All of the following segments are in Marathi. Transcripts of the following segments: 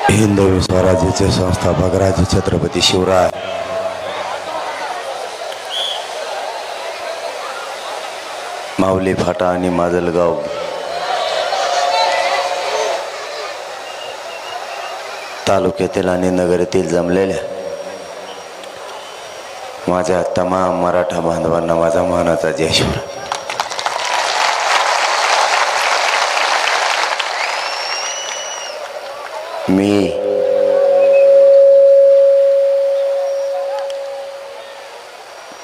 हिंदवी स्वराज्याचे संस्थापक राजे छत्रपती शिवराय माऊली फाटा आणि माजलगाव तालुक्यातील आणि नगर येथील जमलेल्या माझ्या तमाम मराठा बांधवांना माझा मानाचा जय शिवराय. मी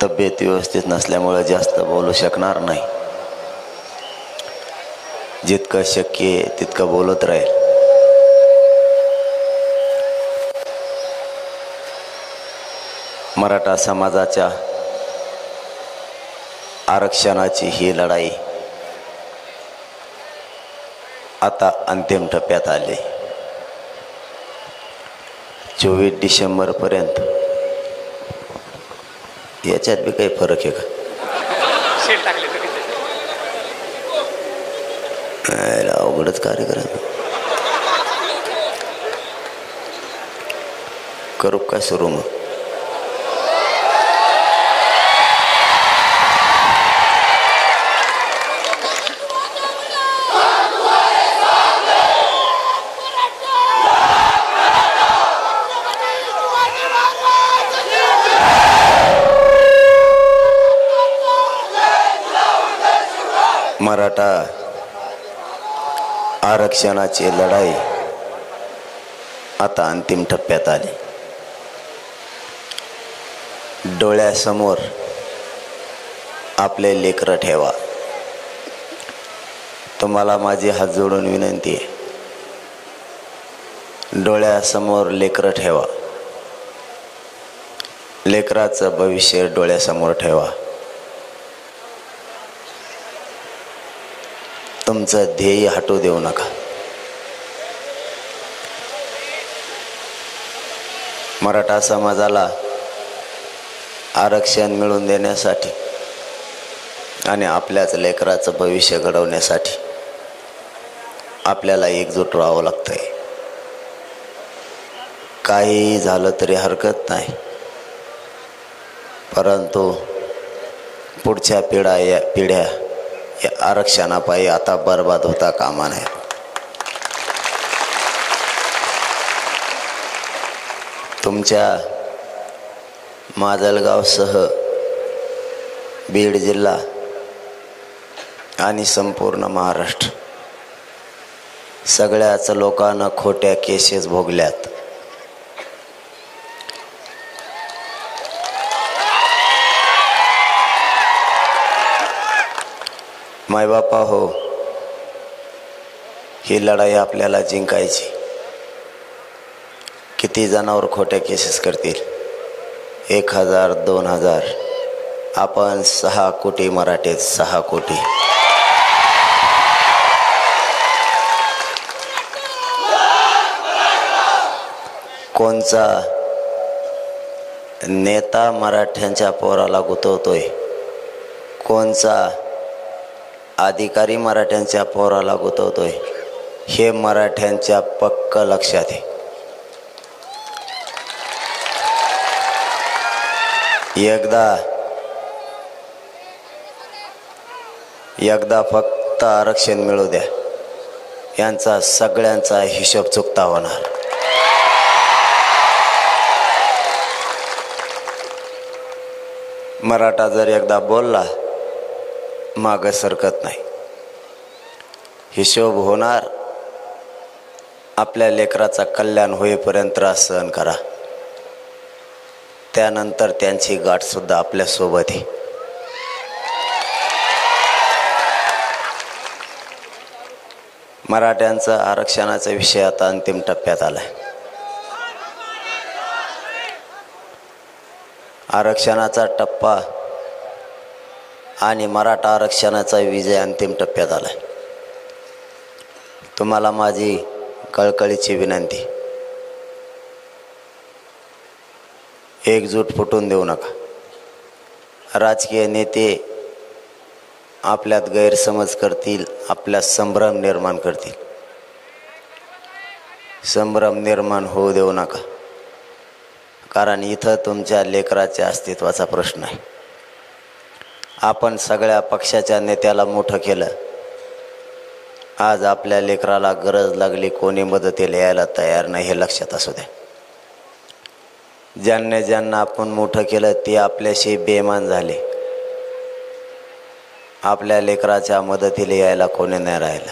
तब्येत व्यवस्थित नसल्यामुळे जास्त बोलू शकणार नाही. जितकं शक्य आहे तितकं बोलत राहील. मराठा समाजाच्या आरक्षणाची ही लढाई आता अंतिम टप्प्यात आली. 24 डिसेंबर पर्यंत याच्यात बी काही फरक आहे का? अवघडच कार्यक्रम करू काय सुरू मग? मराठा आरक्षणाची लढाई आता अंतिम टप्प्यात आली. डोळ्यासमोर आपले लेकरं ठेवा. तुम्हाला माझी हात जोडून विनंती आहे, डोळ्यासमोर लेकरं ठेवा. लेकराचं भविष्य डोळ्यासमोर ठेवा. तुमचं ध्येय हटू देऊ नका. मराठा समाजाला आरक्षण मिळवून देण्यासाठी आणि आपल्याच लेकराचं भविष्य घडवण्यासाठी आपल्याला एकजूट राहावं लागतंय. काही झालं तरी हरकत नाही, परंतु पुढच्या पिढ्या या आरक्षणापायी आता बर्बाद होता कामा नये. तुमच्या माजलगावसह बीड जिल्हा आणि संपूर्ण महाराष्ट्र सगळ्याच लोकांना खोट्या केसेस भोगल्यात. मायबापा हो, ही लढाई आपल्याला जिंकायची. किती जणांवर खोट्या केसेस करतील? 1000 2000. आपण 6 कोटी मराठे, 6 कोटी. कोणचा नेता मराठ्यांच्या पोराला गुतवतोय, कोणचा अधिकारी मराठ्यांच्या पोराला गुतवतोय, हे मराठ्यांच्या पक्क लक्षात आहे. एकदा फक्त आरक्षण मिळू द्या, यांचा सगळ्यांचा हिशोब चुकता होणार. मराठा जर एकदा बोलला, मागं सरकत नाही. हिशोब होणार. आपल्या लेकराचा कल्याण होईपर्यंत त्रास सहन करा. त्यानंतर त्यांची गाठ सुद्धा आपल्या सोबत आहे. मराठ्यांचा आरक्षणाचा विषय आता अंतिम टप्प्यात आलाय. आरक्षणाचा टप्पा आणि मराठा आरक्षणाचा विजय अंतिम टप्प्यात आलाय. तुम्हाला माझी कळकळीची विनंती, एकजूट फुटून देऊ नका. राजकीय नेते आपल्यात गैरसमज करतील, आपल्यात संभ्रम निर्माण करतील. संभ्रम निर्माण होऊ देऊ नका. कारण इथं तुमच्या लेकराच्या अस्तित्वाचा प्रश्न आहे. आपण सगळ्या पक्षाच्या नेत्याला मोठं केलं. आज आपल्या लेकराला गरज लागली, कोणी मदतीला यायला तयार नाही, हे लक्षात असू द्या. ज्यांना आपण मोठं केलं ते आपल्याशी बेईमान झाले. आपल्या लेकराच्या मदतीला यायला कोणी नाही राहिलं.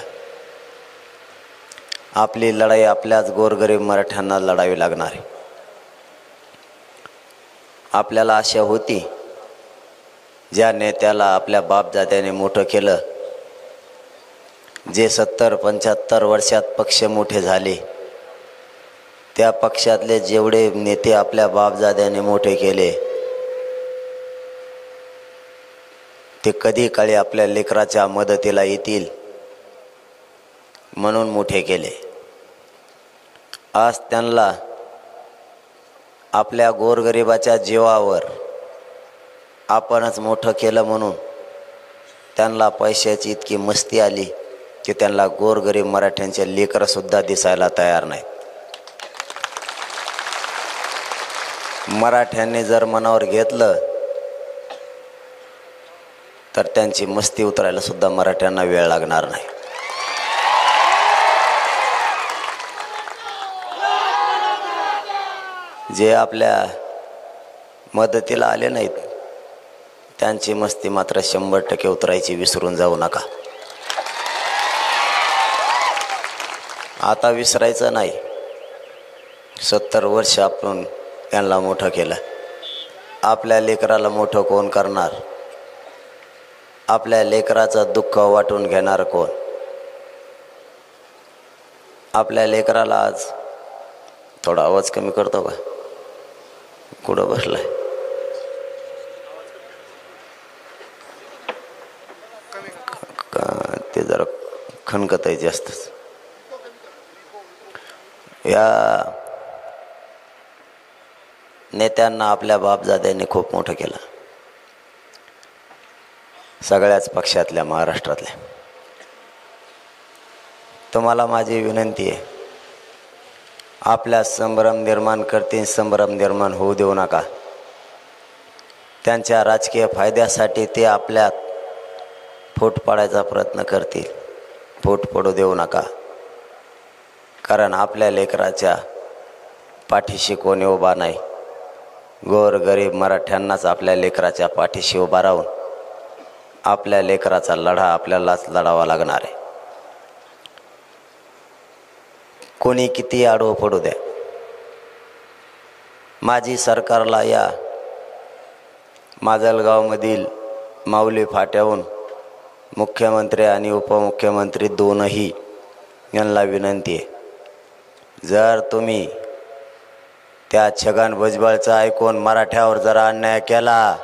आपली लढाई आपल्याच गोरगरीब मराठ्यांना लढावी लागणार आहे. आपल्याला आशा होती, ज्या नेत्याला आपल्या बापदाद्याने मोठं केलं, जे 70-75 वर्षात पक्ष मोठे झाले, त्या पक्षातले जेवढे नेते आपल्या बापदाद्याने मोठे केले, ते कधी काळी आपल्या लेकराच्या मदतीला येतील म्हणून मोठे केले. आज त्यांना आपल्या गोरगरिबाच्या जीवावर आपणच मोठं केलं म्हणून त्यांना पैशाची इतकी मस्ती आली की त्यांना गोरगरीब मराठ्यांचे लेकरंसुद्धा दिसायला तयार नाहीत. मराठ्यांनी जर मनावर घेतलं तर त्यांची मस्ती उतरायला सुद्धा मराठ्यांना वेळ लागणार नाही. जे आपल्या मदतीला आले नाहीत त्यांची मस्ती मात्र 100% उतरायची विसरून जाऊ नका. आता विसरायचं नाही. 70 वर्ष आपण त्यांना मोठं केलं. आपल्या लेकराला मोठं कोण करणार? आपल्या लेकराचं दुःख वाटून घेणार कोण? आपल्या लेकराला आज थोडा आवाज कमी करतो का? कुठं बसलाय? ते जरा खणकत आहे जास्तच. या नेत्यांना आपल्या बापदाद्यांनी खूप मोठं केलं, सगळ्याच पक्षातल्या, महाराष्ट्रातल्या. तुम्हाला माझी विनंती आहे, आपल्या संभ्रम निर्माण करतील, संभ्रम निर्माण होऊ देऊ नका. त्यांच्या राजकीय फायद्यासाठी ते आपल्यात फूट पाडायचा प्रयत्न करतील. फूट पडू देऊ नका. कारण आपल्या लेकराच्या पाठीशी कोणी उभा नाही. गोरगरीब मराठ्यांनाच आपल्या लेकराच्या पाठीशी उभा राहून आपल्या लेकराचा लढा आपल्यालाच लढावा लागणार आहे. कोणी किती आडवं पडू द्या. माजी सरकारला या माजलगावमधील माऊली फाट्याहून मुख्यमंत्री आणि उपमुख्यमंत्री दोनही यांना विनंती आहे, जर तुम्ही त्या छगन भुजबळचा ऐकून मराठ्यावर जर अन्याय केला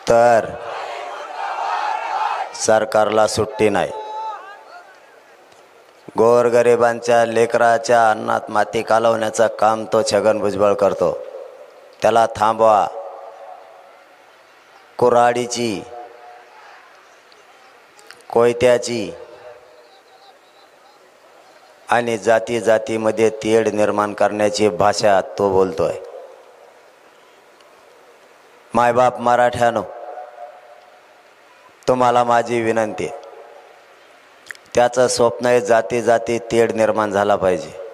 तर सरकारला सुट्टी नाही. गोरगरिबांच्या लेकराच्या अन्नात माती कालवण्याचं काम तो छगन भुजबळ करतो. त्याला थांबवा. कुऱ्हाडीची, कोयत्याची आणि जाती जातीमध्ये तेढ निर्माण करण्याची भाषा तो बोलतोय. मायबाप मराठ्यानो, तुम्हाला माझी विनंती, त्याचं स्वप्न आहे जाती जाती तेढ निर्माण झाला पाहिजे.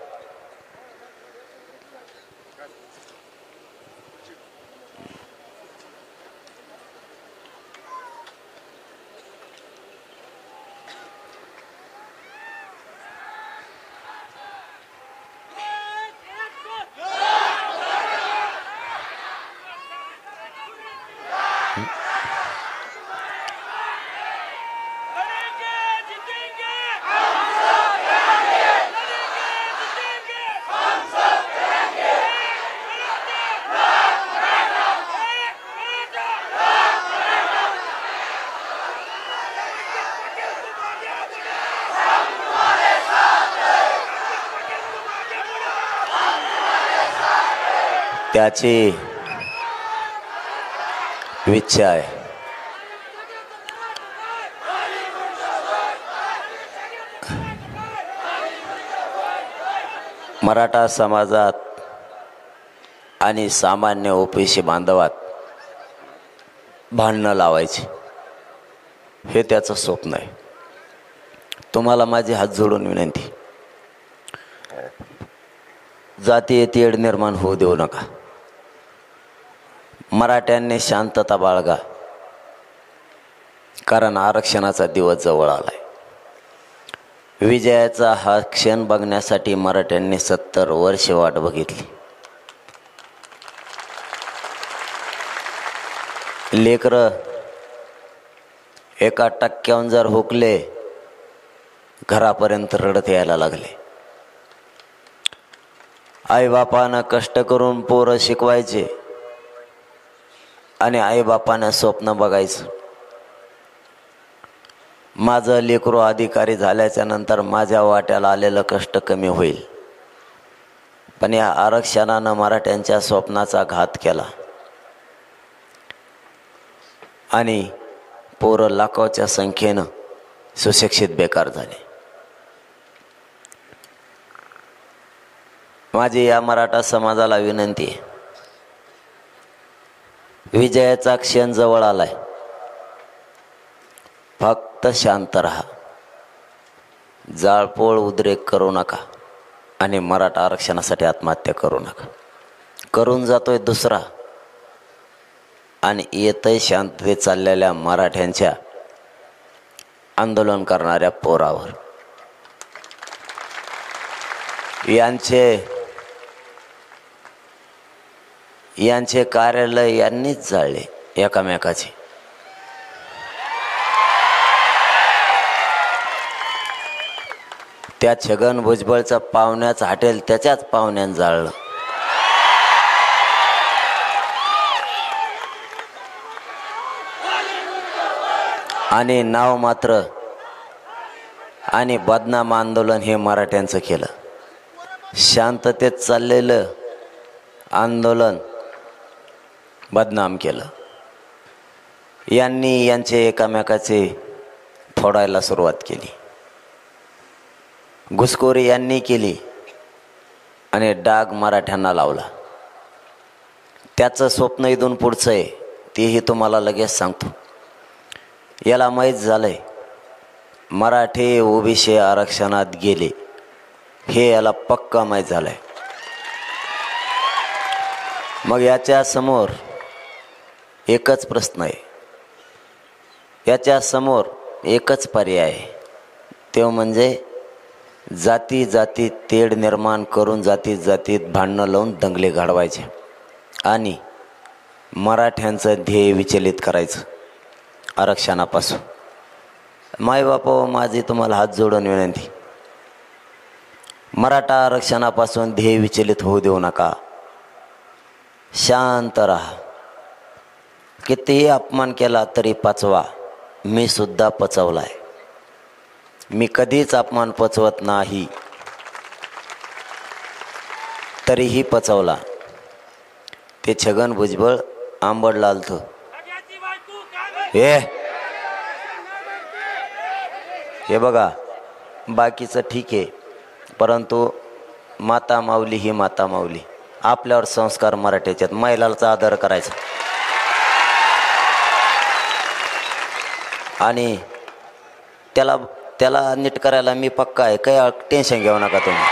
त्याची इच्छा आहे. मराठा समाजात आणि सामान्य ओबीसी बांधवात भांडणं लावायची हे त्याचं स्वप्न आहे. तुम्हाला माझी हात जोडून विनंती, जातीय तेढ निर्माण होऊ देऊ नका. मराठ्यांनी शांतता बाळगा, कारण आरक्षणाचा दिवस जवळ आलाय. विजयाचा हा क्षण बघण्यासाठी मराठ्यांनी 70 वर्ष वाट बघितली. लेकरं एका टक्क्याहून जर हुकले, घरापर्यंत रडत यायला लागले. आईबापानं कष्ट करून पोरं शिकवायचे आणि आईबापानं स्वप्न बघायचं, माझं लेकरू अधिकारी झाल्याच्या नंतर माझ्या वाट्याला आलेलं कष्ट कमी होईल. पण या आरक्षणानं मराठ्यांच्या स्वप्नाचा घात केला आणि पोरं लाखोच्या संख्येनं सुशिक्षित बेकार झाले. माझी या मराठा समाजाला विनंती आहे, विजयाचा क्षण जवळ आलाय. फक्त शांत राहा, जाळपोळ उद्रेक करू नका आणि मराठा आरक्षणासाठी आत्महत्या करू नका. करून जातोय दुसरा आणि येतंय शांततेत चाललेल्या मराठ्यांच्या आंदोलन करणाऱ्या पोरावर. यांचे कार्यालय यांनीच जाळले एकामेकाचे. त्या छगन भुजबळचं पाहुण्याचं हॉटेल त्याच्याच पाहुण्यानं जाळलं. आणि नाव मात्र आणि बदनाम आंदोलन हे मराठ्यांचं केलं. शांततेत चाललेलं आंदोलन बदनाम केलं. यांनी यांचे एकामेकाचे फोडायला सुरुवात केली. घुसखोरी यांनी केली आणि डाग मराठ्यांना लावला. त्याचं स्वप्न इथून पुढचं आहे, तेही तुम्हाला लगेच सांगतो. याला माहीत झालंय मराठी ओबीसी आरक्षणात गेले, हे याला पक्का माहीत झालंय. मग याच्या समोर एकच प्रश्न आहे, याच्या समोर एकच पर्याय आहे, तो म्हणजे जाती जातीत तेढ निर्माण करून जातीत जातीत भांडणं लावून दंगले घडवायचे आणि मराठ्यांचं ध्येय विचलित करायचं आरक्षणापासून. मायबापा, माझी तुम्हाला हात जोडून विनंती, मराठा आरक्षणापासून ध्येय विचलित होऊ देऊ नका. शांत राहा. कितीही अपमान केला तरी पचवा. मी सुद्धा पचवलाय. मी कधीच अपमान पचवत नाही, तरीही पचवला. ते छगन भुजबळ आंबडला आलतं. हे बघा, बाकीचं ठीक आहे, परंतु माता माऊली ही माता माऊली. आपल्यावर संस्कार मराठीच्यात, महिलाचा आदर करायचा. आणि त्याला नीट करायला मी पक्का आहे, काही टेन्शन घेऊ नका तुम्ही.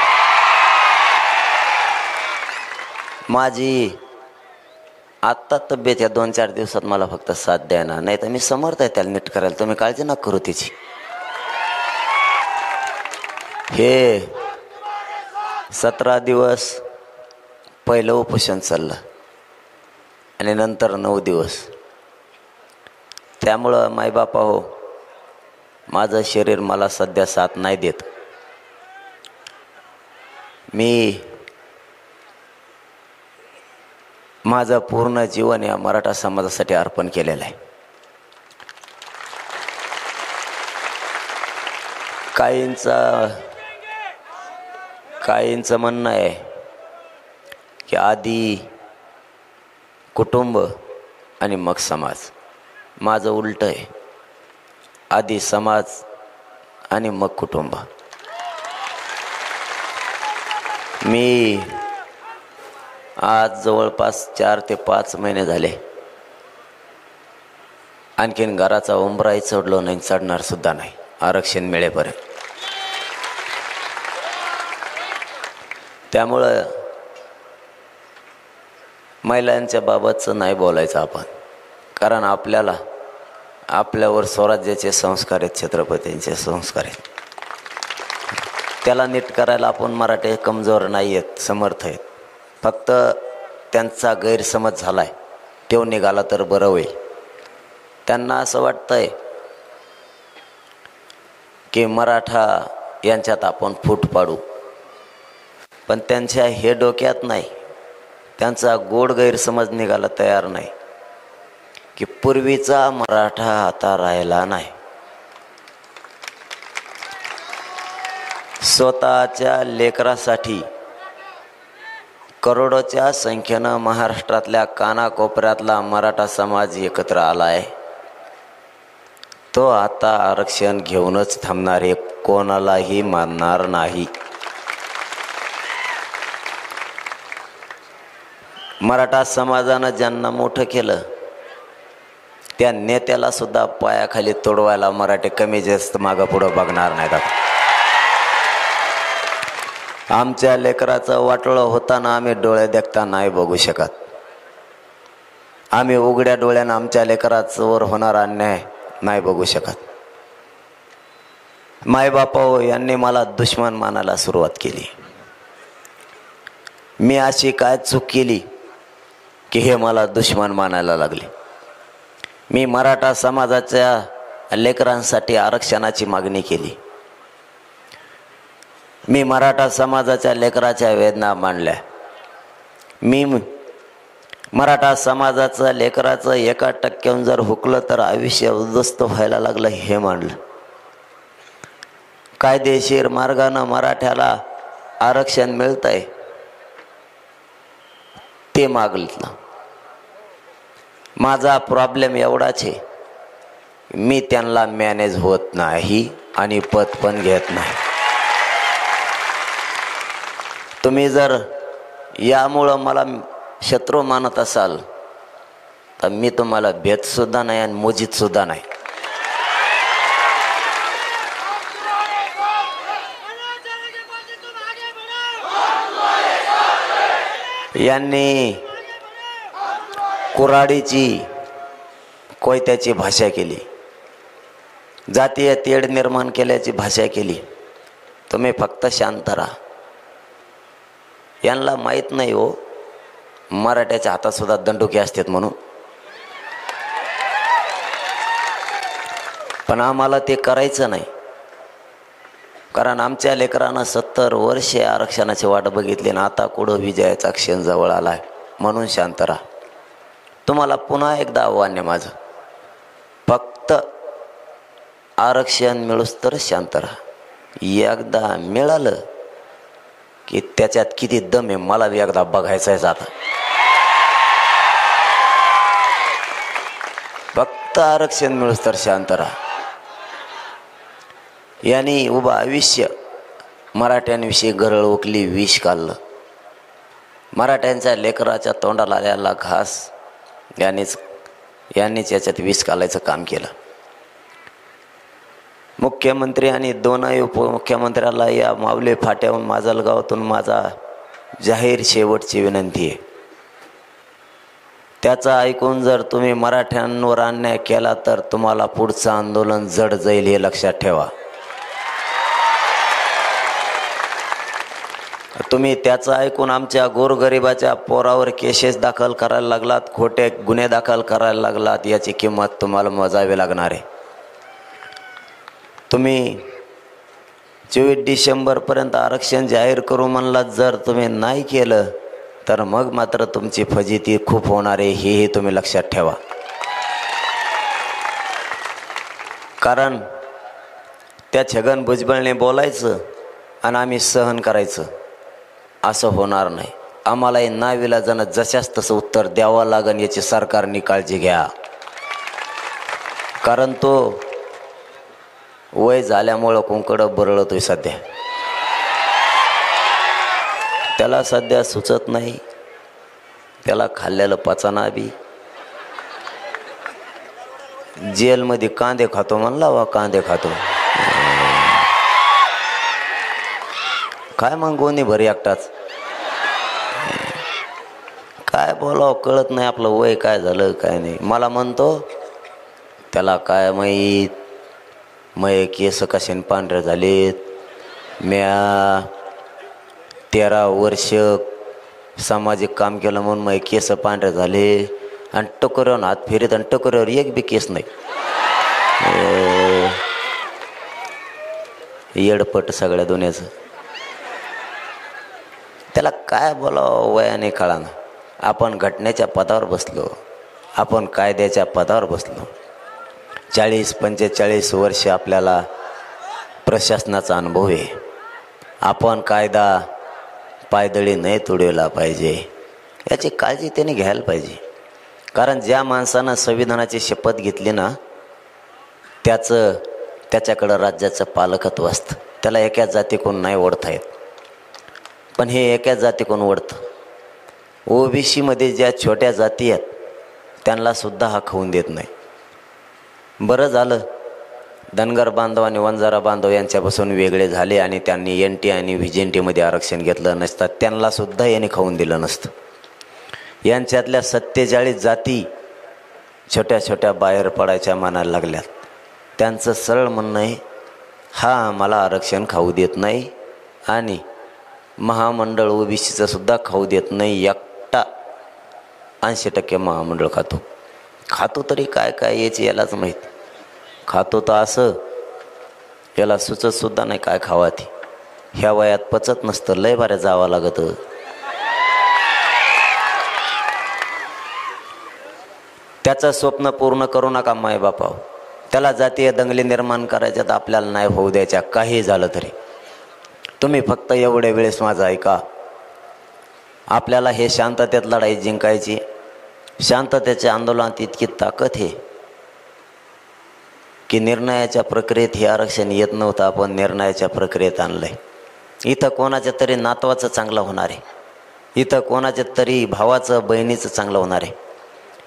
माझी आत्ता तब्येत या 2-4 दिवसात मला फक्त साथ द्या ना, नाही तर मी समर्थ आहे त्याला नीट करायला. तुम्ही काळजी नका करू तिची. हे 17 दिवस पहिलं उपोषण चाललं आणि नंतर 9 दिवस. त्यामुळं मायबापा हो, माझं शरीर मला सध्या साथ नाही देत. मी माझं पूर्ण जीवन या मराठा समाजासाठी अर्पण केलेलं आहे. काहींचं म्हणणं आहे की आधी कुटुंब आणि मग समाज. माझं उलट आहे, आधी समाज आणि मग कुटुंब. मी आज जवळपास 4 ते 5 महिने झाले आणखीन घराचा उंबराही चढलो नाही, चढणार सुद्धा नाही आरक्षण मिळेपर्यंत. त्यामुळं महिलांच्या बाबतचं नाही बोलायचं आपण, कारण आपल्यावर स्वराज्याचे संस्कार आहेत, छत्रपतींचे संस्कार आहेत. त्याला नीट करायला आपण मराठी कमजोर नाही आहेत, समर्थ आहेत. फक्त त्यांचा गैरसमज झाला आहे, तो निघाला तर बरं होईल. त्यांना असं वाटतंय की मराठा यांच्यात आपण फूट पाडू, पण त्यांच्या हे डोक्यात नाही, त्यांचा गोड गैरसमज निघाला तयार नाही की पूर्वीचा मराठा आता राहिला नाही. स्वतःच्या लेकरासाठी करोडोच्या संख्येनं महाराष्ट्रातल्या कानाकोपऱ्यातला मराठा समाज एकत्र आलाय. तो आता आरक्षण घेऊनच थांबणार आहे, कोणालाही मानणार नाही. मराठा समाजानं ज्यांना मोठं केलं त्या नेत्याला सुद्धा पायाखाली तोडवायला मराठी कमी जास्त मागं पुढं बघणार नाहीत. आमच्या लेकराचं वाटोळं होताना आम्ही डोळे देखता नाही बघू शकत. आम्ही उघड्या डोळ्यानं आमच्या लेकराचं होणार अन्याय नाही बघू शकत. मायबापा यांनी मला दुश्मन मानायला सुरुवात केली. मी अशी काय चूक केली की हे मला दुश्मन मानायला लागले. मी मराठा समाजाच्या लेकरांसाठी आरक्षणाची मागणी केली. मी मराठा समाजाच्या लेकराच्या वेदना मांडल्या. मी मराठा समाजाचं लेकराचं 1% जर हुकलं तर आयुष्य उद्ध्वस्त व्हायला लागलं हे मांडलं. कायदेशीर मार्गानं मराठ्याला आरक्षण मिळतंय ते मागितलं. माझा प्रॉब्लेम एवढाच आहे, मी त्यांना मॅनेज होत नाही आणि पद पण घेत नाही. तुम्ही जर यामुळं मला शत्रू मानत असाल तर मी तुम्हाला भेट सुद्धा नाही आणि मोजीत सुद्धा नाही. यांनी कुऱ्हाडीची कोयत्याची भाषा केली, जातीय तेढ निर्माण केल्याची भाषा केली. तुम्ही फक्त शांत राहा. यांना माहीत नाही हो मराठ्याच्या हातात सुद्धा दंडुके असतात म्हणून. पण आम्हाला ते करायचं नाही, कारण आमच्या लेकरांना 70 वर्षे आरक्षणाची वाट बघितली ना आता कुठं विजयाचा क्षण जवळ आलाय. म्हणून शांत राहा. तुम्हाला पुन्हा एकदा आव्हान आहे माझं, फक्त आरक्षण मिळूस तर शांत राहा. एकदा मिळालं की त्याच्यात किती दम आहे मला एकदा बघायचं आहे. जाता फक्त आरक्षण मिळूस तर शांत राहा. यांनी उभं आयुष्य मराठ्यांविषयी गरळ ओकली, विष काढलं. मराठ्यांच्या लेकराच्या तोंडाला आलेला घास यांनीच याच्यात विष घालायचं काम केलं. मुख्यमंत्री आणि 2 उपमुख्यमंत्र्याला या मावले फाट्याहून माजलगावातून माझा जाहीर शेवटची विनंती आहे. त्याचा ऐकून जर तुम्ही मराठ्यांवर अन्याय केला तर तुम्हाला पुढचं आंदोलन जड जाईल हे लक्षात ठेवा. तुम्ही त्याचं ऐकून आमच्या गोरगरिबाच्या पोरावर केसेस दाखल करायला लागलात, खोटे गुन्हे दाखल करायला लागलात, याची किंमत तुम्हाला मोजावी लागणार आहे. तुम्ही 24 डिसेंबरपर्यंत आरक्षण जाहीर करू म्हणलात, जर तुम्ही नाही केलं तर मग मात्र तुमची फजिती खूप होणार आहे, हेही तुम्ही लक्षात ठेवा. कारण त्या छगन भुजबळने बोलायचं आणि आम्ही सहन करायचं असं होणार नाही. आम्हालाही नाविलाजानं जशाच तसं उत्तर द्यावं लागेल याची सरकारने काळजी घ्या. कारण तो वय झाल्यामुळं कुंकडं बरळतोय सध्या. त्याला सध्या सुचत नाही, त्याला खाल्लेलं पचाना बी. जेलमध्ये कांदे खातो म्हणला वा कांदे खातो. काय मग गोणी भर एकटाच. काय बोलावं कळत नाही, आपलं वय काय झालं काय नाही. मला म्हणतो त्याला काय माहीत, मये केस कशाने पांढरे झालेत. म्या 13 वर्ष सामाजिक काम केलं म्हणून मये केस पांढरे झाले. आणि टकोऱ्यावर हात फिरत आणि टकोऱ्यावर एक बी केस नाही. येडपट सगळ्या दुनियाचं. त्याला काय बोलावं वयाने कळाना. आपण घटनेच्या पदावर बसलो, आपण कायद्याच्या पदावर बसलो. 40-45 वर्ष आपल्याला प्रशासनाचा अनुभव आहे. आपण कायदा पायदळी नाही तोडवला पाहिजे याची काळजी त्याने घ्यायला पाहिजे. कारण ज्या माणसानं संविधानाची शपथ घेतली ना, त्याच्याकडं राज्याचं पालकत्व असतं. त्याला एका जातीकडून नाही ओढता येत. पण हे एका जातीकडून ओढतं. ओबीसीमध्ये ज्या छोट्या जाती आहेत त्यांना सुद्धा हा खाऊन देत नाही. बरं झालं धनगर बांधव आणि वंजारा बांधव यांच्यापासून वेगळे झाले आणि त्यांनी NT आणि VJNTमध्ये आरक्षण घेतलं नसतं, त्यांना सुद्धा याने खाऊन दिलं नसतं. यांच्यातल्या 47 जाती छोट्या छोट्या बाहेर पडायच्या मानायला लागल्यात. त्यांचं सरळ म्हणणं आहे, हा आम्हाला आरक्षण खाऊ देत नाही आणि महामंडळ ओबीसीचं सुद्धा खाऊ देत नाही. एकटा 80% महामंडळ खातो तरी काय काय याची यालाच माहीत. खातो तर असं याला सुचत सुद्धा नाही काय खावा ती. ह्या वयात पचत नसतं, लय बाऱ्या जावं लागतं. त्याचं स्वप्न पूर्ण करू नका मायबापाव. त्याला जातीय दंगली निर्माण करायच्या तर आपल्याला नाही होऊ द्यायच्या. काही झालं तरी तुम्ही फक्त एवढ्या वेळेस माझं ऐका. आपल्याला हे शांततेत लढाई जिंकायची. शांततेच्या आंदोलनात इतकी ताकद आहे की निर्णयाच्या प्रक्रियेत हे आरक्षण येत नव्हतं, आपण निर्णयाच्या प्रक्रियेत आणलंय. इथं कोणाच्या तरी नातवाचं चांगलं होणार आहे, इथं कोणाच्या तरी भावाचं बहिणीचं चांगलं होणार आहे.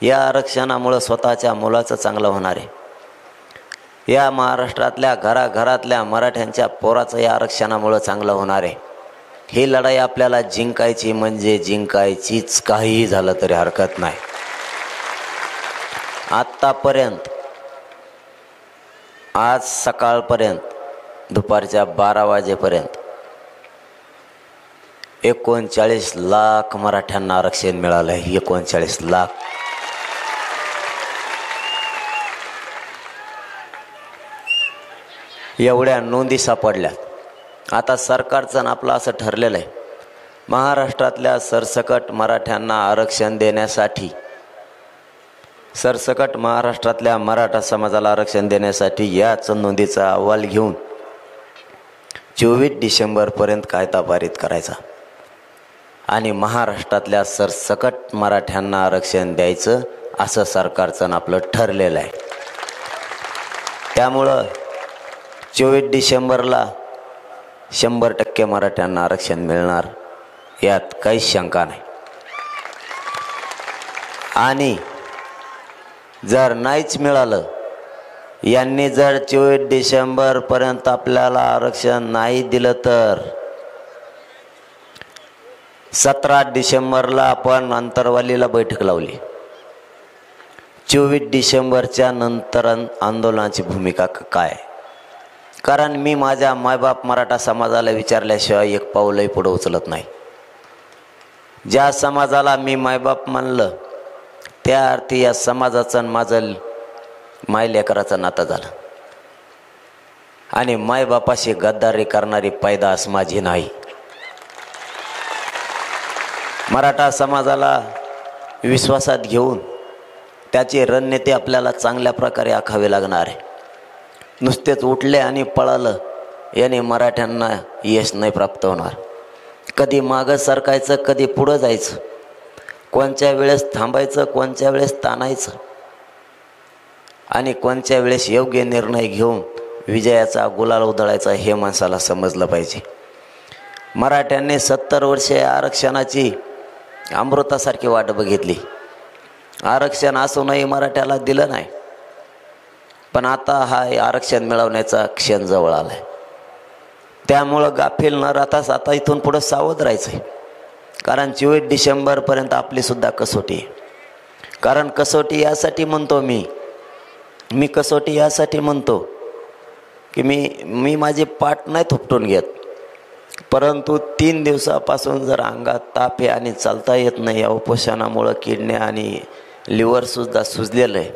या आरक्षणामुळं स्वतःच्या मुलाचं चांगलं होणार आहे. या महाराष्ट्रातल्या घराघरातल्या मराठ्यांच्या पोराचं या आरक्षणामुळं चांगलं होणार आहे. ही लढाई आपल्याला जिंकायची म्हणजे जिंकायचीच, काहीही झालं तरी हरकत नाही. आत्तापर्यंत आज सकाळपर्यंत दुपारच्या 12 वाजेपर्यंत 39 लाख मराठ्यांना आरक्षण मिळालं आहे. 39 लाख. एवढ्या नोंदी सापडल्यात. आता सरकारचं आपलं असं ठरलेलं आहे, महाराष्ट्रातल्या सरसकट मराठ्यांना आरक्षण देण्यासाठी, सरसकट महाराष्ट्रातल्या मराठा समाजाला आरक्षण देण्यासाठी याच नोंदीचा अहवाल घेऊन 24 डिसेंबरपर्यंत कायदा पारित करायचा आणि महाराष्ट्रातल्या सरसकट मराठ्यांना आरक्षण द्यायचं असं सरकारचं आपलं ठरलेलं आहे. त्यामुळं 24 डिसेंबरला 100% मराठ्यांना आरक्षण मिळणार, यात काहीच शंका नाही. आणि जर नाहीच मिळालं, यांनी जर 24 डिसेंबरपर्यंत आपल्याला आरक्षण नाही दिलं तर 17 डिसेंबरला आपण अंतरवालीला बैठक लावली. 24 डिसेंबरच्या नंतर आंदोलनाची भूमिका काय? कारण मी माझ्या मायबाप मराठा समाजाला विचारल्याशिवाय एक पाऊलही पुढे उचलत नाही. ज्या समाजाला मी मायबाप मानलं त्या अर्थी या समाजाचं माझं मायलेकराचं नातं झालं. आणि मायबापाशी गद्दारी करणारी पैदास माझी नाही. मराठा समाजाला विश्वासात घेऊन त्याची रणनीती आपल्याला चांगल्या प्रकारे आखावी लागणार आहे. नुसतेच उठले आणि पळालं याने मराठ्यांना यश नाही प्राप्त होणार. कधी मागं सरकायचं, कधी पुढं जायचं, कोणत्या वेळेस थांबायचं, कोणत्या वेळेस ताणायचं आणि कोणत्या वेळेस योग्य निर्णय घेऊन विजयाचा गुलाल उधळायचा हे माणसाला समजलं पाहिजे. मराठ्यांनी 70 वर्षे आरक्षणाची अमृतासारखी वाट बघितली. आरक्षण असूनही मराठ्याला दिलं नाही. पण आता हा आरक्षण मिळवण्याचा क्षण जवळ आला आहे. त्यामुळं गाफील न राहताच आता इथून पुढं सावध राहायचं आहे. कारण 24 डिसेंबरपर्यंत आपलीसुद्धा कसोटी आहे. कारण कसोटी यासाठी म्हणतो मी कसोटी यासाठी म्हणतो की मी माझी पाठ नाही थोपटून घेत, परंतु 3 दिवसापासून जर अंगात ताप आहे आणि चालता येत नाही, या उपोषणामुळं किडण्या आणि लिव्हरसुद्धा सुजलेलं आहे,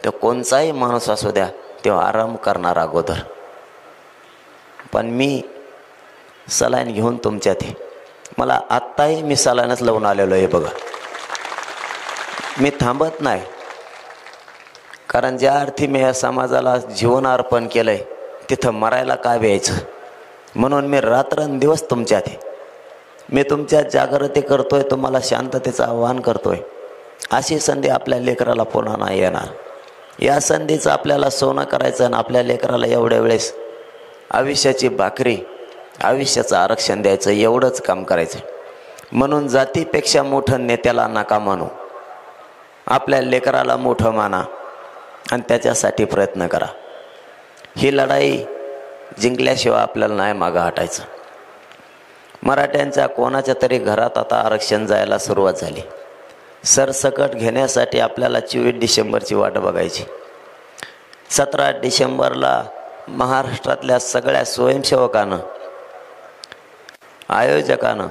तर कोणताही माणूस असू द्या तो आराम करणार अगोदर. पण मी सलाईन घेऊन तुमच्यात आहे. मला आत्ताही मी सलाईनच लावून आलेलो आहे. बघा, मी थांबत नाही. कारण ज्या अर्थी मी या समाजाला जीवन अर्पण केलं आहे तिथं मरायला काय व्हायचं, म्हणून मी रात्रंदिवस तुमच्यात आहे. मी तुमच्यात जागृती करतोय, तुम्हाला शांततेचं आवाहन करतोय. अशी संधी आपल्या लेकराला पुन्हा नाही येणार. या संधीचं आपल्याला सोनं करायचं आणि आपल्या लेकराला एवढ्या वेळेस आयुष्याची भाकरी, आयुष्याचं आरक्षण द्यायचं, एवढंच काम करायचं. म्हणून जातीपेक्षा मोठं नेत्याला नका मानू, आपल्या लेकराला मोठं माना आणि त्याच्यासाठी प्रयत्न करा. ही लढाई जिंकल्याशिवाय आपल्याला नाही मागं हटायचं. मराठ्यांच्या कोणाच्या तरी घरात आता आरक्षण जायला सुरुवात झाली. सरसकट घेण्यासाठी आपल्याला 24 डिसेंबरची वाट बघायची. 17 डिसेंबरला महाराष्ट्रातल्या सगळ्या स्वयंसेवकानं, आयोजकानं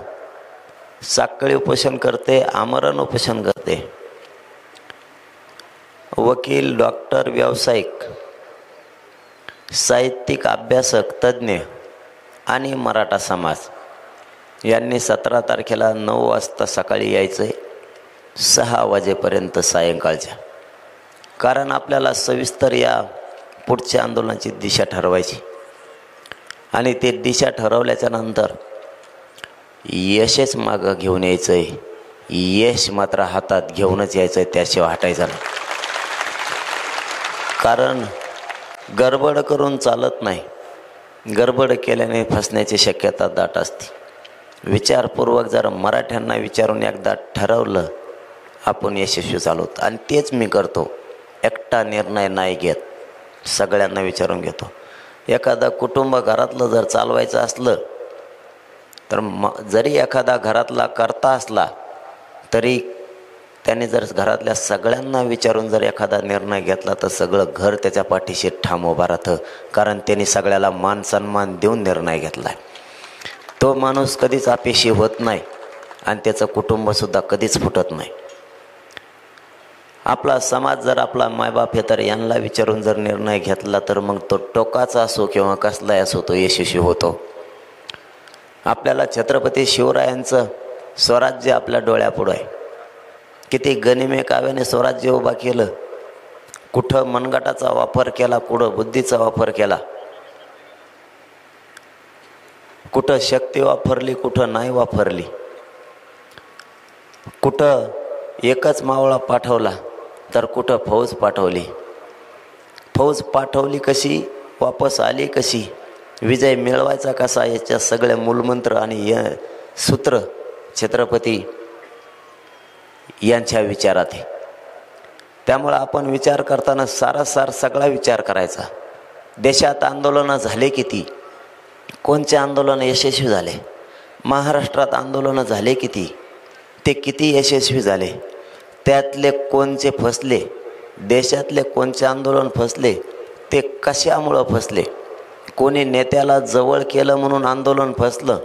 साखळी उपोषण करते, आमरण उपोषण करते. वकील, डॉक्टर, व्यावसायिक, साहित्यिक, अभ्यासक, तज्ज्ञ आणि मराठा समाज यांनी 17 तारखेला 9 वाजता सकाळी यायचं आहे, 6 वाजेपर्यंत सायंकाळच्या. कारण आपल्याला सविस्तर या पुढच्या आंदोलनाची दिशा ठरवायची आणि ते दिशा ठरवल्याच्या नंतर यशच मागं घेऊन यायचं आहे. यश मात्र हातात घेऊनच यायचं आहे, त्याशिवाय हटायचं नाही. कारण गडबड करून चालत नाही. गडबड केल्याने फसण्याची शक्यता दाट असते. विचारपूर्वक जर मराठ्यांना विचारून एकदा ठरवलं आपण यशस्वी झालो. आणि तेच मी करतो. एकटा निर्णय नाही घेत, सगळ्यांना विचारून घेतो. एखादा कुटुंब घरातलं जर चालवायचं असलं तर जरी एखादा घरातला करता असला तरी त्याने जर घरातल्या सगळ्यांना विचारून जर एखादा निर्णय घेतला तर सगळं घर त्याच्या पाठीशी ठाम उभा राहतं. कारण त्यांनी सगळ्याला मान सन्मान देऊन निर्णय घेतला आहे. तो माणूस कधीच अपेशी होत नाही आणि त्याचं कुटुंबसुद्धा कधीच फुटत नाही. आपला समाज जर आपला मायबाप हे तर यांना विचारून जर निर्णय घेतला तर मग तो टोकाचा असो किंवा कसलाही असो तो यशस्वी होतो. आपल्याला छत्रपती शिवरायांचं स्वराज्य आपल्या डोळ्यापुढं आहे. किती गनिमे काव्याने स्वराज्य उभा केलं. कुठं मनगटाचा वापर केला, कुठं बुद्धीचा वापर केला, कुठं शक्ती वापरली, कुठं नाही वापरली, कुठं एकच मावळा पाठवला तर कुठं फौज पाठवली. फौज पाठवली कशी, वापस आली कशी, विजय मिळवायचा कसा, याच्या सगळे मूलमंत्र आणि सूत्र छत्रपती यांच्या विचारात आहे. त्यामुळं आपण विचार करताना सारासार सगळा विचार करायचा. देशात आंदोलनं झाले किती, कोणचे आंदोलन यशस्वी झाले, महाराष्ट्रात आंदोलनं झाले किती, ते किती यशस्वी झाले, त्यातले कोणचे फसले, देशातले कोणचे आंदोलन फसले, ते कशामुळं फसले. कोणी नेत्याला जवळ केलं म्हणून आंदोलन फसलं,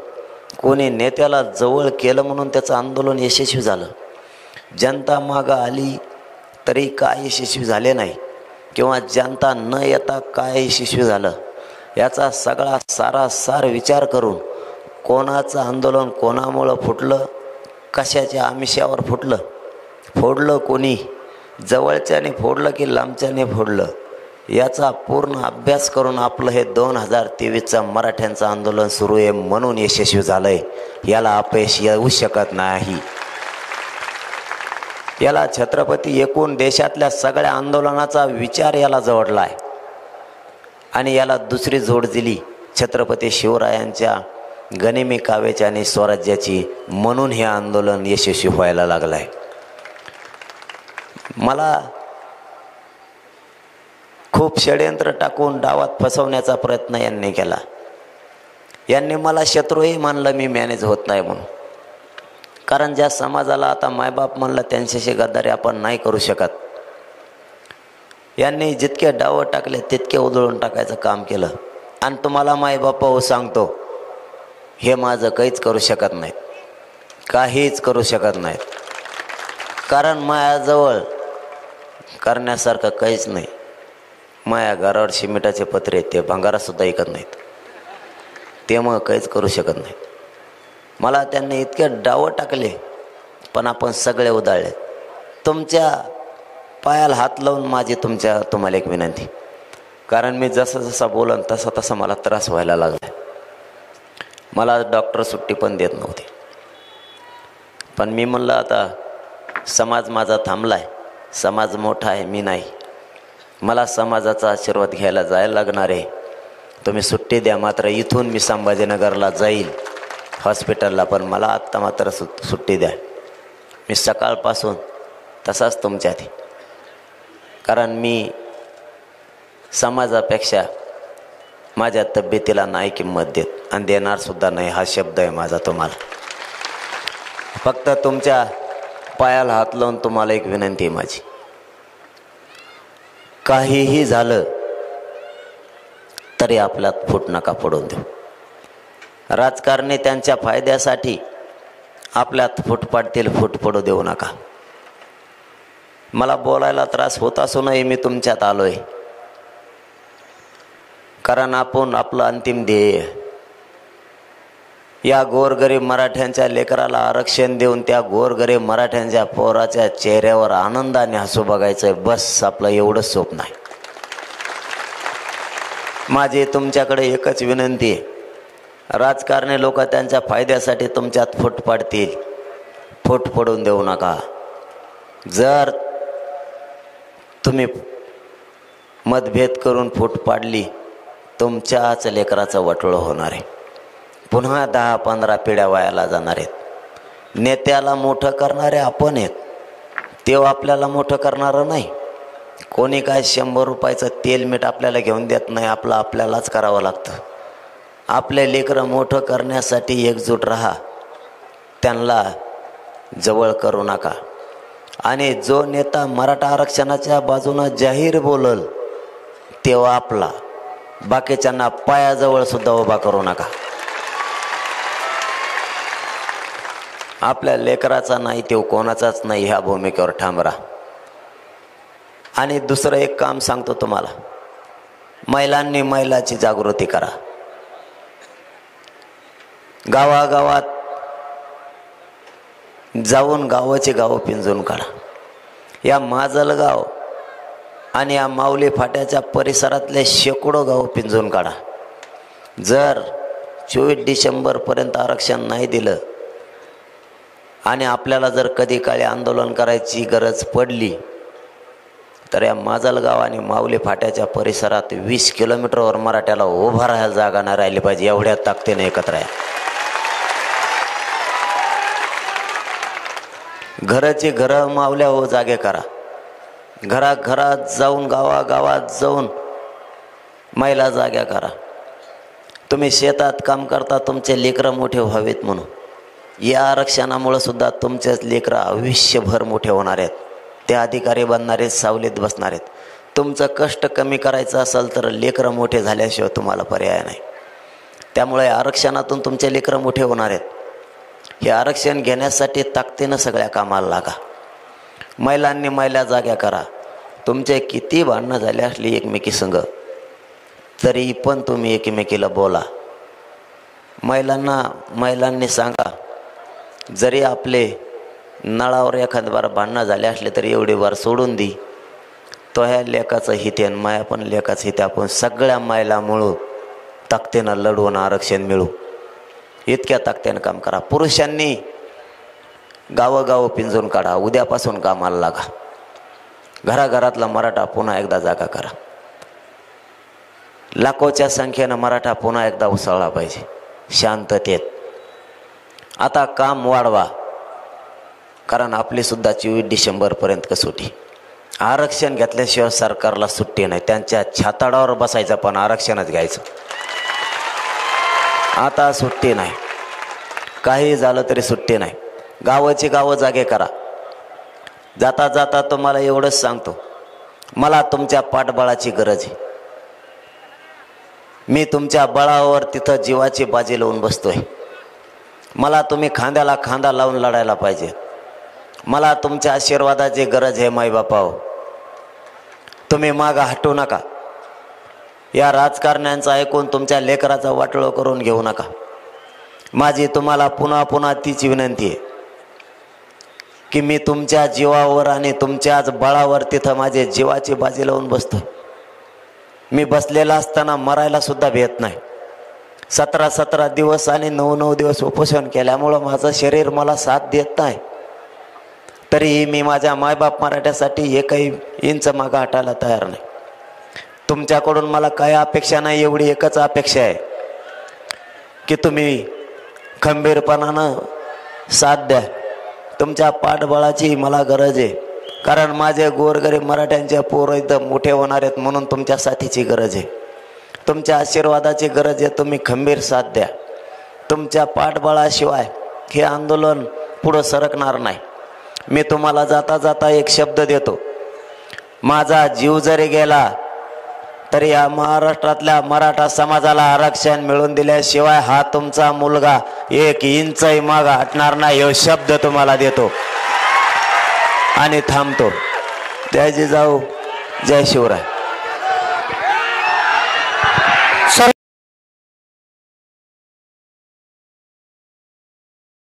कोणी नेत्याला जवळ केलं म्हणून त्याचं आंदोलन यशस्वी झालं. जनता मागं आली तरी काय यशस्वी झाले नाही, किंवा जनता न येता काय यशस्वी झालं, याचा सगळा सारासार विचार करून कोणाचं आंदोलन कोणामुळं फुटलं, कशाच्या आमिषावर फुटलं, फोडलं कोणी, जवळच्याने फोडलं की लांबच्याने फोडलं, याचा पूर्ण अभ्यास करून आपलं हे 2023चं मराठ्यांचं आंदोलन सुरू आहे म्हणून यशस्वी झालंय. याला अपयश येऊ शकत नाही. याला छत्रपती एकूण देशातल्या सगळ्या आंदोलनाचा विचार याला जोडलाय आणि याला दुसरी जोड दिली छत्रपती शिवरायांच्या गनिमी काव्याची आणि स्वराज्याची, म्हणून हे आंदोलन यशस्वी व्हायला लागलंय. मला खूप षडयंत्र टाकून डावात फसवण्याचा प्रयत्न यांनी केला. यांनी मला शत्रूही मानलं मी मॅनेज होत नाही म्हणून. कारण ज्या समाजाला आता मायबाप म्हणलं त्यांच्याशी गद्दारी आपण नाही करू शकत. यांनी जितके डाव टाकले तितके उधळून टाकायचं काम केलं. आणि तुम्हाला मायबाप सांगतो, हे माझं काहीच करू शकत नाहीत, काहीच करू शकत नाहीत. कारण माझ्याजवळ करण्यासारखं काहीच नाही. माझ्या घरावर सिमेंटाचे पत्रे आहेत, ते भंगारासुद्धा ऐकत नाहीत. ते मग काहीच करू शकत नाहीत. मला त्यांनी इतके डावं टाकले पण आपण सगळे उधळले. तुमच्या पायाला हात लावून माझी तुम्हाला एक विनंती, कारण मी जसा बोलन तसा मला त्रास व्हायला लागला. मला डॉक्टर सुट्टी पण देत नव्हती. पण मी म्हणलं आता समाज माझा थांबलाय, समाज मोठा आहे, मी नाही. मला समाजाचा आशीर्वाद घ्यायला जायला लागणार आहे. तुम्ही सुट्टी द्या. मात्र इथून मी संभाजीनगरला जाईल हॉस्पिटलला, पण मला आत्ता मात्र सुट्टी द्या. मी सकाळपासून तसाच तुमच्यात, कारण मी समाजापेक्षा माझ्या तब्येतीला नाही किंमत देत आणि देणारसुद्धा नाही. हा शब्द आहे माझा तुम्हाला. फक्त तुमच्या पायाला हात लावून तुम्हाला एक विनंती आहे माझी, काहीही झालं तरी आपल्यात फूट नका पडून देऊ. राजकारणी त्यांच्या फायद्यासाठी आपल्यात फूट पाडतील, फूट पडू देऊ नका. मला बोलायला त्रास होत असूनही मी तुमच्यात आलोय, कारण आपण आपलं अंतिम ध्येय या गोरगरीब मराठ्यांच्या लेकराला आरक्षण देऊन त्या गोरगरीब मराठ्यांच्या पोराच्या चेहऱ्यावर आनंदाने हसू बघायचंय. बस आपलं एवढंच स्वप्न आहे. माझी तुमच्याकडे एकच विनंती आहे, राजकारणी लोक त्यांच्या फायद्यासाठी तुमच्यात फूट पाडतील, फूट पडून देऊ नका. जर तुम्ही मतभेद करून फूट पाडली, तुमच्याच लेकराचं वाटोळं होणार आहे. पुन्हा 10-15 पिढ्या वायाला जाणार आहेत. नेत्याला मोठं करणारे आपण आहेत, तेव्हा आपल्याला मोठं करणारं नाही. कोणी काय 100 रुपयाचं तेल मीठ आपल्याला घेऊन देत नाही. आपलं आपल्यालाच करावं लागतं. आपले लेकरं मोठं करण्यासाठी एकजूट राहा, त्यांना जवळ करू नका. आणि जो नेता मराठा आरक्षणाच्या बाजूनं जाहीर बोलल तेव्हा आपला, बाकीच्यांना पायाजवळ सुद्धा उभा करू नका. आपल्या लेकराचा नाही तो कोणाचाच नाही, ह्या भूमिकेवर ठाम राहा. आणि दुसरं एक काम सांगतो तुम्हाला, महिलांनी महिलाची जागृती करा. गावागावात जाऊन गावाचे गाव पिंजून काढा. या माजलगाव आणि या माऊली फाट्याच्या परिसरातले शेकडो गाव पिंजून काढा. जर 24 डिसेंबरपर्यंत आरक्षण नाही दिलं आणि आपल्याला जर कधी काळी आंदोलन करायची गरज पडली तर या माजलगाव आणि माऊली फाट्याच्या परिसरात 20 किलोमीटरवर मराठ्याला उभा राहायला जागा नाही राहिली पाहिजे. एवढ्या ताकदीने एकत्र आहे. घराची घरं मावल्या हो जागे करा. घराघरात जाऊन, गावागावात जाऊन महिला जाग्या करा. तुम्ही शेतात काम करता, तुमचे लेकरं मोठे व्हावेत म्हणून. या आरक्षणामुळे सुद्धा तुमचेच लेकरं आयुष्यभर मोठे होणार आहेत. ते अधिकारी बनणार आहेत, सावलीत बसणार आहेत. तुमचं कष्ट कमी करायचं असेल तर लेकरं मोठे झाल्याशिवाय तुम्हाला पर्याय नाही. त्यामुळे आरक्षणातून तुमचे लेकरं मोठे होणार आहेत. हे आरक्षण घेण्यासाठी ताकदीनं सगळ्या कामाला लागा. महिलांनी महिला जाग्या करा. तुमचे किती भांडणं झाले असली एकमेकी संग तरी पण तुम्ही एकमेकीला बोला. महिलांनी सांगा, जरी आपले नळावर एखाद बार भांडणं झाले असले तरी एवढी बार सोडून दी. तो ह्या लेकाचं हित आहे, माया पण लेकाचं हित. आपण सगळ्या मायला मिळू, ताकदीनं लढवून आरक्षण मिळू. इतक्या ताकदीनं काम करा. पुरुषांनी गावोगाव पिंजून काढा. उद्यापासून कामाला लागा. घराघरातला मराठा पुन्हा एकदा जागा करा. लाखोच्या संख्येनं मराठा पुन्हा एकदा उसळला पाहिजे शांततेत. आता काम वाढवा, कारण आपली सुद्धा 24 डिसेंबरपर्यंत कसोटी. आरक्षण घेतल्याशिवाय सरकारला सुट्टी नाही. त्यांच्या छाताडावर बसायचं, पण आरक्षणच घ्यायचं. आता सुट्टी नाही. काही झालं तरी सुट्टी नाही. गावाची गावं जागे करा. जाता जाता तुम्हाला एवढंच सांगतो, मला तुमच्या पाठबळाची गरज आहे. मी तुमच्या बळावर तिथं जीवाची बाजी लावून बसतोय. मला तुम्ही खांद्याला खांदा लावून लढायला पाहिजे. मला तुमच्या आशीर्वादाची गरज आहे. माईबापाओ, तुम्ही मागं हटू नका. या राजकारण्यांचं ऐकून तुमच्या लेकराचा वाटोळं करून घेऊ नका. माझी तुम्हाला पुन्हा पुन्हा तीच विनंती आहे की मी तुमच्या जीवावर आणि तुमच्याच बळावर तिथं माझे जीवाची बाजी लावून बसतो. मी बसलेला असताना मरायला सुद्धा भेट नाही. 17 दिवस आणि 9 दिवस उपोषण केल्यामुळं माझं शरीर मला साथ देत नाही. तरीही मी माझ्या मायबाप मराठ्यासाठी एकही इंच मागं हटायला तयार नाही. तुमच्याकडून मला काय अपेक्षा नाही, एवढी एकच अपेक्षा आहे की तुम्ही खंबीरपणानं साथ द्या. तुमच्या पाठबळाची मला गरज आहे, कारण माझे गोरगरीब मराठ्यांच्या पोरं इथं मोठे होणार आहेत, म्हणून तुमच्या साथीची गरज आहे. तुमच्या आशीर्वादाची गरज आहे. तुम्ही खंबीर साथ द्या. तुमच्या पाठबळाशिवाय हे आंदोलन पुढं सरकणार नाही. मी तुम्हाला जाता जाता एक शब्द देतो, माझा जीव जरी गेला तरी या महाराष्ट्रातल्या मराठा समाजाला आरक्षण मिळवून दिल्याशिवाय हा तुमचा मुलगा 1 इंचही मागं हटणार नाही. हे शब्द तुम्हाला देतो आणि थांबतो. जय जिजाऊ, जय शिवराय.